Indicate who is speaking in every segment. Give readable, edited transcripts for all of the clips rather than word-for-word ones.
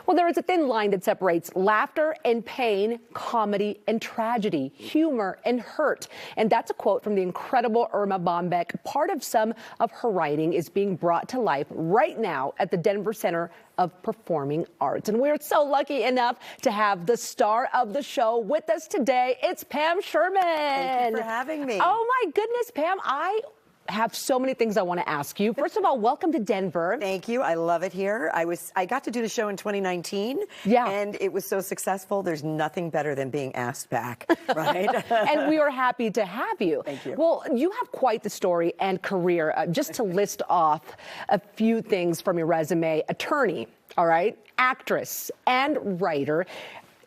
Speaker 1: Well, there is a thin line that separates laughter and pain, comedy and tragedy, humor and hurt. And that's a quote from the incredible Erma Bombeck. Part of some of her writing is being brought to life right now at the Denver Center of Performing Arts. And we're so lucky enough to have the star of the show with us today. It's Pam Sherman.
Speaker 2: Thank you for having me.
Speaker 1: Oh my goodness, Pam. I have so many things I want to ask you. First of all, welcome to Denver.
Speaker 2: Thank you. I love it here. I got to do the show in 2019.
Speaker 1: Yeah.
Speaker 2: And it was so successful. There's nothing better than being asked back, right?
Speaker 1: And we are happy to have you.
Speaker 2: Thank you.
Speaker 1: Well, you have quite the story and career. Just to list off a few things from your resume: attorney, all right, actress and writer.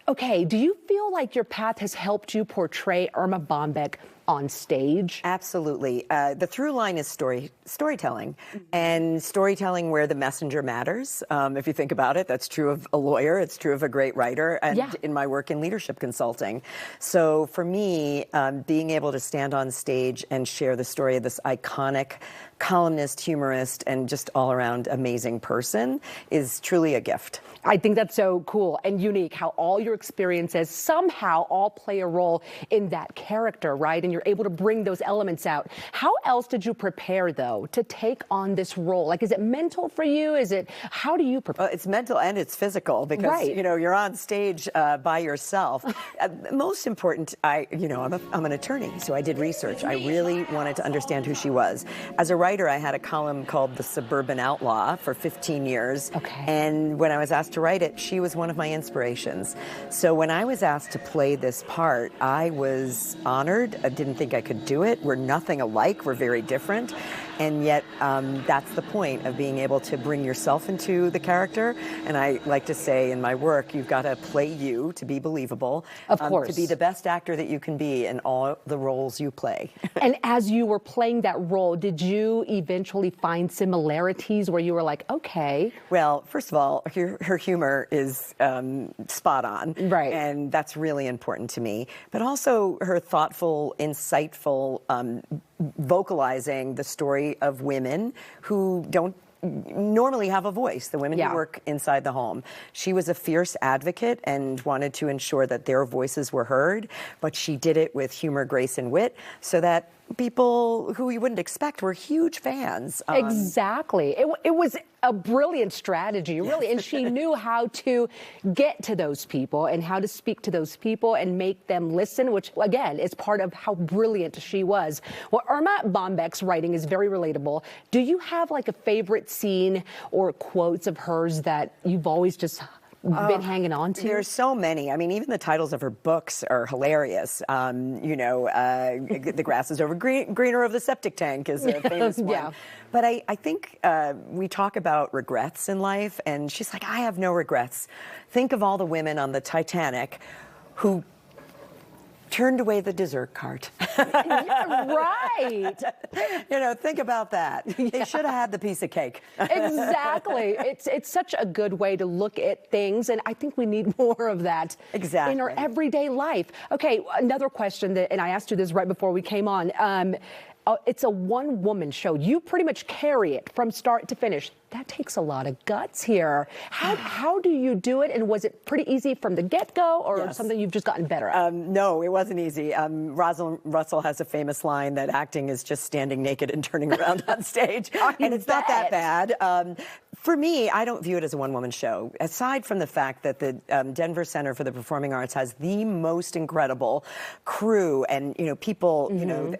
Speaker 1: Okay, do you feel like your path has helped you portray Erma Bombeck on stage?
Speaker 2: Absolutely. The through line is storytelling, and storytelling where the messenger matters. If you think about it, that's true of a lawyer, it's true of a great writer, and in my work in leadership consulting. So for me, being able to stand on stage and share the story of this iconic columnist, humorist, and just all-around amazing person is truly a gift.
Speaker 1: I think that's so cool and unique how all your experiences somehow all play a role in that character, right? And you're able to bring those elements out. How else did you prepare, though, to take on this role? Like, is it mental for you? How do you prepare?
Speaker 2: Well, it's mental and it's physical because, you know, you're on stage by yourself. Most important, I'm an attorney, so I did research. I really wanted to understand who she was. As a writer, I had a column called The Suburban Outlaw for 15 years.
Speaker 1: Okay.
Speaker 2: And when I was asked to write it, she was one of my inspirations. So when I was asked to play this part, I was honored. I didn't think I could do it. We're nothing alike. We're very different. And yet, that's the point of being able to bring yourself into the character. And I like to say in my work, you've got to play you to be believable.
Speaker 1: Of course.
Speaker 2: To be the best actor that you can be in all the roles you play.
Speaker 1: And as you were playing that role, did you eventually find similarities where you were like, okay?
Speaker 2: Well, first of all, her humor is spot on.
Speaker 1: Right.
Speaker 2: And that's really important to me. But also her thoughtful, insightful, vocalizing the story of women who don't normally have a voice, the women who work inside the home. She was a fierce advocate and wanted to ensure that their voices were heard, but she did it with humor, grace, and wit so that people who you wouldn't expect were huge fans.
Speaker 1: Exactly. It was a brilliant strategy, really. And she knew how to get to those people and how to speak to those people and make them listen, which, again, is part of how brilliant she was. Well, Erma Bombeck's writing is very relatable. Do you have like a favorite scene or quotes of hers that you've always just been hanging on to?
Speaker 2: There's so many. I mean, even the titles of her books are hilarious. The grass is over greener of the septic tank is a famous one. But I think we talk about regrets in life, and she's like, I have no regrets. Think of all the women on the Titanic who turned away the dessert cart.
Speaker 1: Right.
Speaker 2: Think about that. They should have had the piece of cake.
Speaker 1: Exactly. It's such a good way to look at things, and I think we need more of that in our everyday life. Okay, another question and I asked you this right before we came on. It's a one-woman show. You pretty much carry it from start to finish. That takes a lot of guts here. How do you do it? And was it pretty easy from the get-go, or something you've just gotten better at?
Speaker 2: No, it wasn't easy. Rosalind Russell has a famous line that acting is just standing naked and turning around on stage. And it's not that bad. For me, I don't view it as a one-woman show. Aside from the fact that the Denver Center for the Performing Arts has the most incredible crew and, people,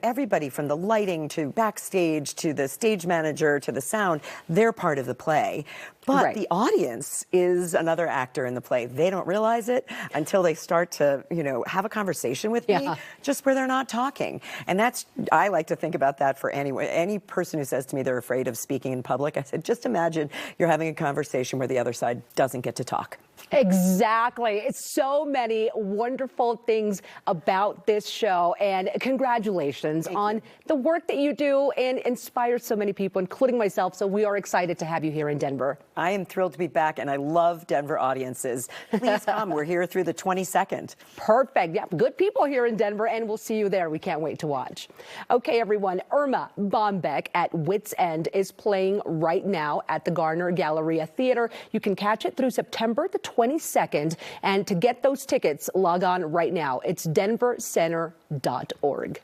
Speaker 2: everybody from the lighting to backstage to the stage manager to the sound, they're part of the play. But the audience is another actor in the play. They don't realize it until they start to, have a conversation with me, just where they're not talking. And I like to think about that for any person who says to me they're afraid of speaking in public. I said, just imagine you're having a conversation where the other side doesn't get to talk.
Speaker 1: Exactly. It's so many wonderful things about this show, and congratulations on the work that you do and inspire so many people, including myself. So we are excited to have you here in Denver.
Speaker 2: I am thrilled to be back, and I love Denver audiences. Please come. We're here through the 22nd.
Speaker 1: Perfect. Yeah, good people here in Denver, and we'll see you there. We can't wait to watch. Okay, everyone. Erma Bombeck at Wits End is playing right now at the Garner Galleria Theater. You can catch it through September the 22nd. And to get those tickets, log on right now. It's denvercenter.org.